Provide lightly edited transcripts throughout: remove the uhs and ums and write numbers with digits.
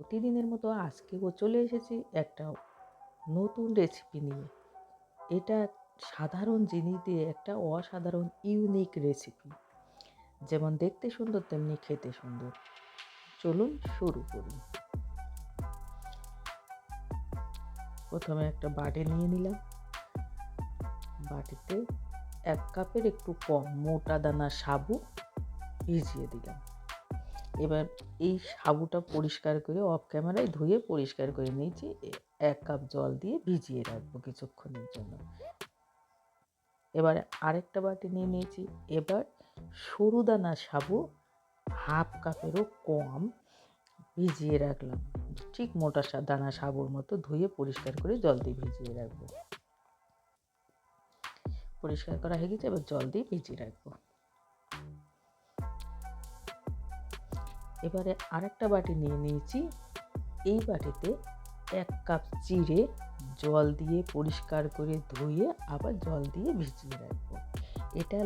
প্রতিদিনের মতো আজকেও চলে এসেছি একটা নতুন রেসিপি নিয়ে। এটা সাধারণ জিনিস দিয়ে একটা অসাধারণ ইউনিক রেসিপি। যেমন দেখতে সুন্দর তেমনি খেতে সুন্দর। চলুন শুরু করি। প্রথমে একটা বাটি নিয়ে নিলাম। বাটিতে 1 কাপের একটু কম মোটা দানার সাবু ভিজিয়ে দিলাম। এবার এই সাবুটা পরিষ্কার করে অফ ক্যামেরায় ধুয়ে পরিষ্কার করে নিয়েছি। 1 কাপ জল দিয়ে ভিজিয়ে রাখবো কিছুক্ষণের জন্য। এবার আরেকটা বাটি নিয়ে নিয়েছি। এবার সরু দানা সাবু 1/2 কাপেরও কম ভিজিয়ে রাখলাম। ঠিক মোটা দানা সাবুর মতো ধুয়ে পরিষ্কার করে জল দিয়ে ভিজিয়ে রাখবো। পরিষ্কার করা হয়ে গেছে, এবার জল দিয়ে ভিজিয়ে রাখবো। এবারে আরেকটা বাটি নিয়ে নিয়েছি। এই বাটিতে 1 কাপ চিড়ে জল দিয়ে পরিষ্কার করে ধুয়ে আবার জল দিয়ে ভিজিয়ে রাখবো। এটা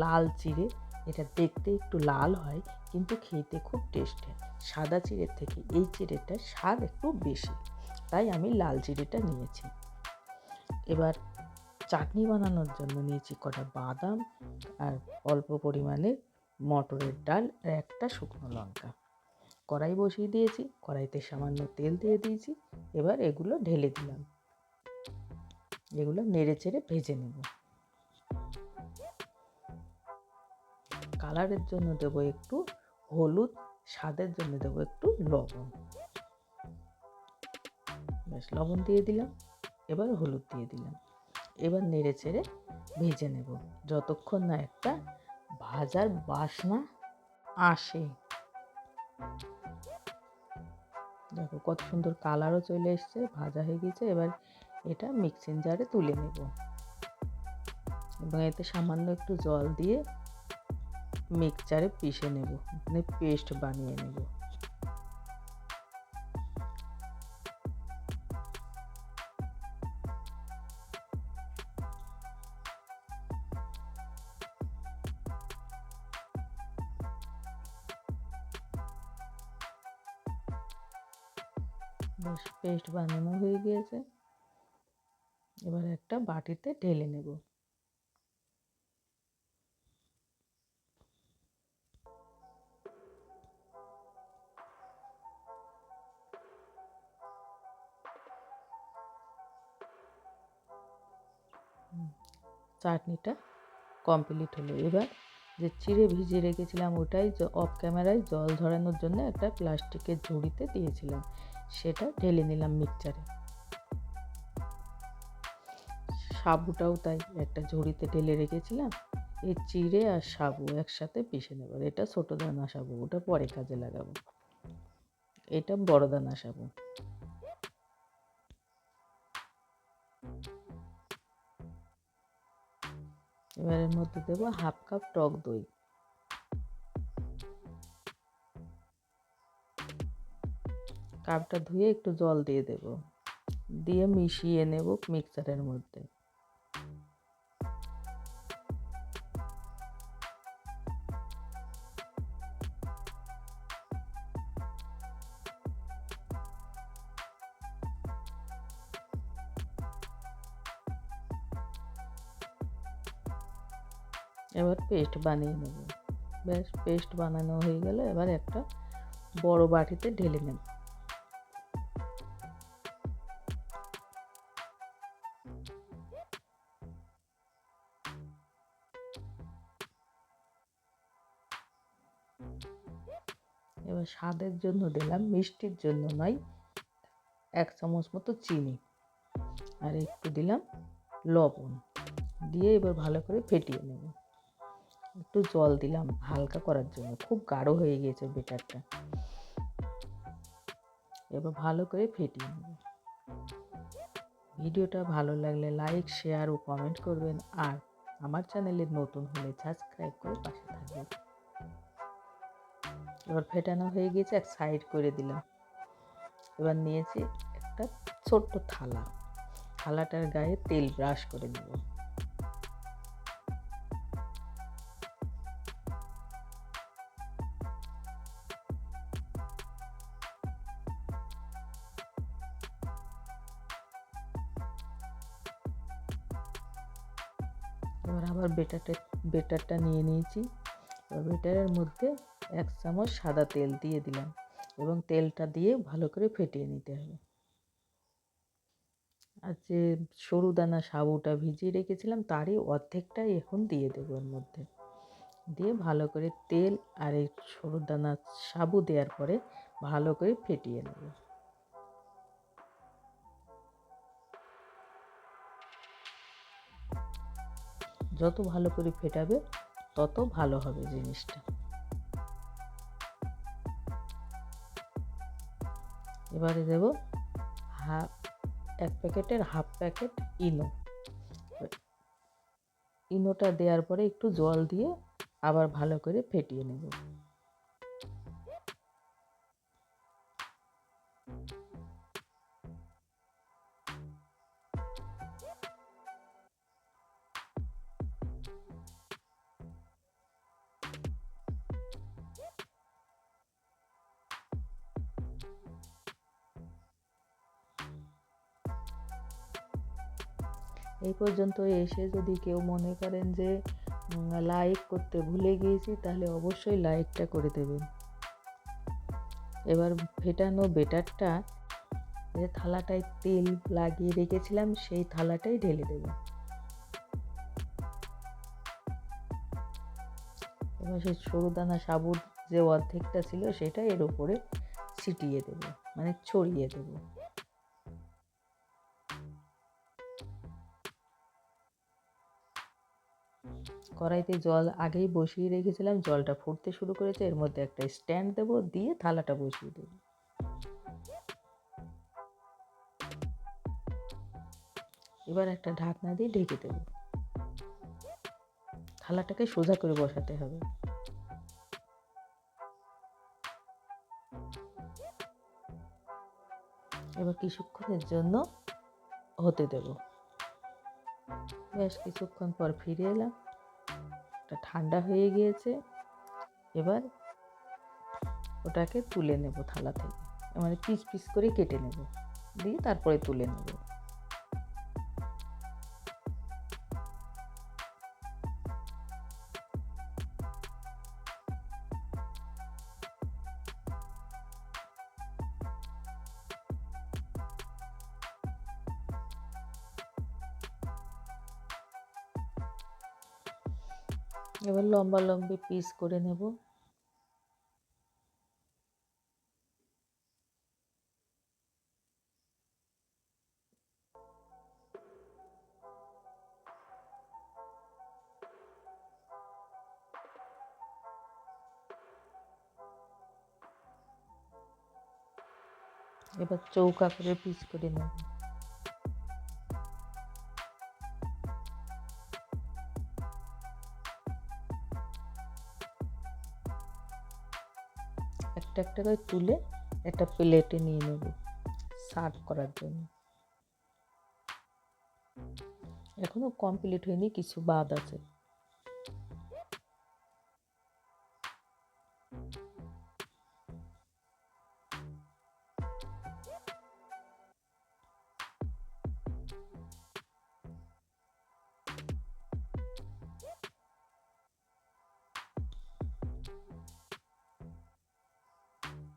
লাল চিড়ে। এটা দেখতে একটু লাল হয় কিন্তু খেতে খুব টেস্ট হয়। সাদা চিড়ের থেকে এই চিড়েটার স্বাদ একটু বেশি, তাই আমি লাল চিড়েটা নিয়েছি। এবার চাটনি বানানোর জন্য নিয়েছি কটা বাদাম আর অল্প পরিমাণে মটরের ডাল আর একটা শুকনো লঙ্কা। কড়াই বসিয়ে দিয়েছি, কড়াইতে সামান্য তেল দিয়ে দিয়েছি। এবার এগুলো ঢেলে দিলাম। এগুলো নেড়ে চেড়ে ভেজে নেব। কালারের জন্য দেব একটু হলুদ, স্বাদের জন্য দেব একটু লবণ। বেশ, লবণ দিয়ে দিলাম। এবার হলুদ দিয়ে দিলাম। এবার নেড়ে চেড়ে ভেজে নেব যতক্ষণ না একটা ভাজার বাসনা আসে। দেখো কত সুন্দর কালারও চলে এসছে, ভাজা হয়ে গেছে। এবার এটা মিক্সিং জারে তুলে নেব এবং এতে সামান্য একটু জল দিয়ে মিক্সচারে পিষে নেব, মানে পেস্ট বানিয়ে নেব। বেশ, পেস্ট বানানো হয়ে গিয়েছে। এবার একটা বাটিতে ঢেলে নেব। চাটনিটা কমপ্লিট হলো। এবার যে চিড়ে ভিজিয়ে রেখেছিলাম ওটাই অফ ক্যামেরায় জল ঝরানোর জন্য একটা প্লাস্টিকের ঝুড়িতে দিয়েছিলাম, সেটা ঢেলে নিলাম মিক্সচারে। সাবুটাও তাই একটা ঝুড়িতে ঢেলে রেখেছিলাম। এই চিড়ে আর সাবু একসাথে পিষে নেব। এটা ছোটো দানা সাবু, ওটা পরে কাজে লাগাবো। এটা বড় দানা সাবু। এবার এর মধ্যে দেবো 1/2 কাপ টক দই। কাপটা ধুয়ে একটু জল দিয়ে দেব, দিয়ে মিশিয়ে নেব মিক্সচারের মধ্যে। এবার পেস্ট বানিয়ে নেব। ব্যাস, পেস্ট বানানো হয়ে গেল। এবার একটা বড় বাটিতে ঢেলে নেব। এবার স্বাদের জন্য দিলাম, মিষ্টির জন্য নয়, 1 চামচ মতো চিনি আর একটু দিলাম লবণ দিয়ে এবার ভালো করে ফেটিয়ে নেব। একটু জল দিলাম হালকা করার জন্য, খুব গাঢ় হয়ে গিয়েছে বেটারটা। এবার ভালো করে ফেটিয়ে নেব। ভিডিওটা ভালো লাগলে লাইক, শেয়ার ও কমেন্ট করবেন। আর আমার চ্যানেলে নতুন হলে সাবস্ক্রাইব করে পাশে থাকবেন। এবার ফেটানো হয়ে গেছে, এক সাইড করে দিলাম। এবার নিয়েছি একটা ছোট্ট থালা। থালাটার গায়ে তেল ব্রাশ করে নেব। এবার আবার বেটারটা নিয়ে নিয়েছি। এবার বেটারের মধ্যে 1 চামচ সাদা তেল দিয়ে দিলাম এবং তেলটা দিয়ে ভালো করে ফেটিয়ে নিতে হবে। আর যে সরুদানা সাবুটা ভিজিয়ে রেখেছিলাম তারই অর্ধেকটাই এখন দিয়ে দেবো এর মধ্যে, দিয়ে ভালো করে তেল আর এই সরুদানা সাবু দেওয়ার পরে ভালো করে ফেটিয়ে নেব। যত ভালো করে ফেটাবে তত ভালো হবে জিনিসটা। এবারে দেব 1 প্যাকেটের হাফ প্যাকেট ইনোটা দেওয়ার পরে একটু জল দিয়ে আবার ভালো করে ফেটিয়ে নেব। এই পর্যন্ত এসে যদি কেউ মনে করেন যে লাইক করতে ভুলে গিয়েছি, তাহলে অবশ্যই লাইকটা করে দেবেন। এবার ফেটানো বেটারটা যে থালাটায় তেল লাগিয়ে রেখেছিলাম সেই থালাটাই ঢেলে দেব। এবার সেই সরুদানা সাবুর যে অর্ধেকটা ছিল সেটা এর উপরে ছিটিয়ে দেব, মানে ছড়িয়ে দেব। কড়াইতে জল আগেই বসিয়ে রেখেছিলাম, জলটা ফুটতে শুরু করেছে। এর মধ্যে একটা স্ট্যান্ড দেব, দিয়ে থালাটা বসিয়ে দেব। এবার একটা ঢাকনা দিয়ে ঢেকে দেব। থালাটাকে সোজা করে বসাতে হবে। এবার কিছুক্ষণের জন্য হতে দেব। বেশ কিছুক্ষণ পর ফিরে এলাম, এটা ঠান্ডা হয়ে গিয়েছে। এবার ওটাকে তুলে নেব থালা থেকে, মানে পিস পিস করে কেটে নেব, দিয়ে তারপরে তুলে নেব। এবার লম্বা লম্বি পিস করে নেব। এবার চৌকা করে পিস করে নেব। একটা একটা করে তুলে একটা প্লেটে নিয়ে নেব সার্ভ করার জন্য। এখনো কমপ্লিট হয়নি, কিছু বাদ আছে।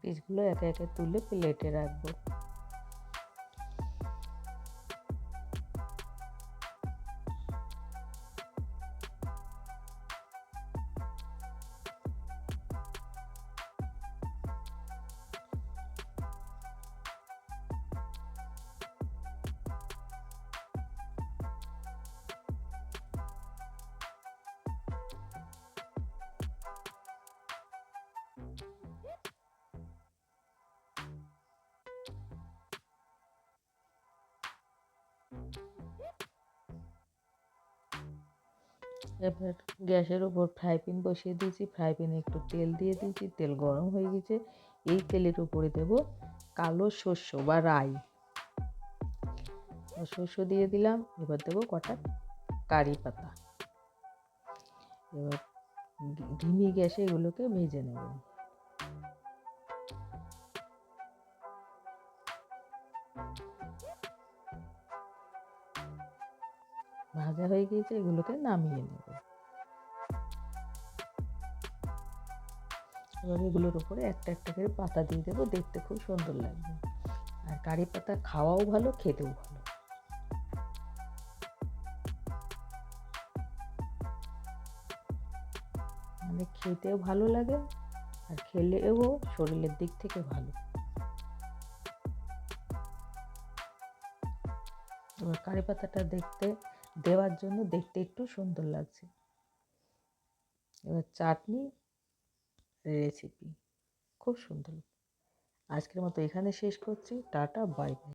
পিসগুলো একে একে তুলে প্লেটে রাখবো। এবার গ্যাসের ওপর ফ্রাই প্যান বসিয়ে দিয়েছি, ফ্রাই প্যানে একটু তেল দিয়ে দিয়েছি, তেল গরম হয়ে গেছে। এই তেলের উপরে দেব কালো শস্য বা রাই, শস্য দিয়ে দিলাম। এবার দেবো কটা কারি পাতা। এবার ধিমি গ্যাসে এগুলোকে ভেজে নেব। ভাজা হয়ে গিয়েছে, এগুলোকে নামিয়ে নেব। এবার এগুলোর উপরে একটা একটা করে পাতা দিয়ে দেবো, দেখতে খুব সুন্দর লাগবে। আর কারি পাতা খাওয়াও ভালো, খেতেও ভালো। মানে খেতেও ভালো লাগে আর খেলেও শরীরের দিক থেকে ভালো। এবার কারি পাতাটা দেওয়ার জন্য দেখতে একটু সুন্দর লাগছে। এবার চাটনি রেসিপি খুব সুন্দর। আজকের মতো এখানে শেষ করছি। Tata, bye bye.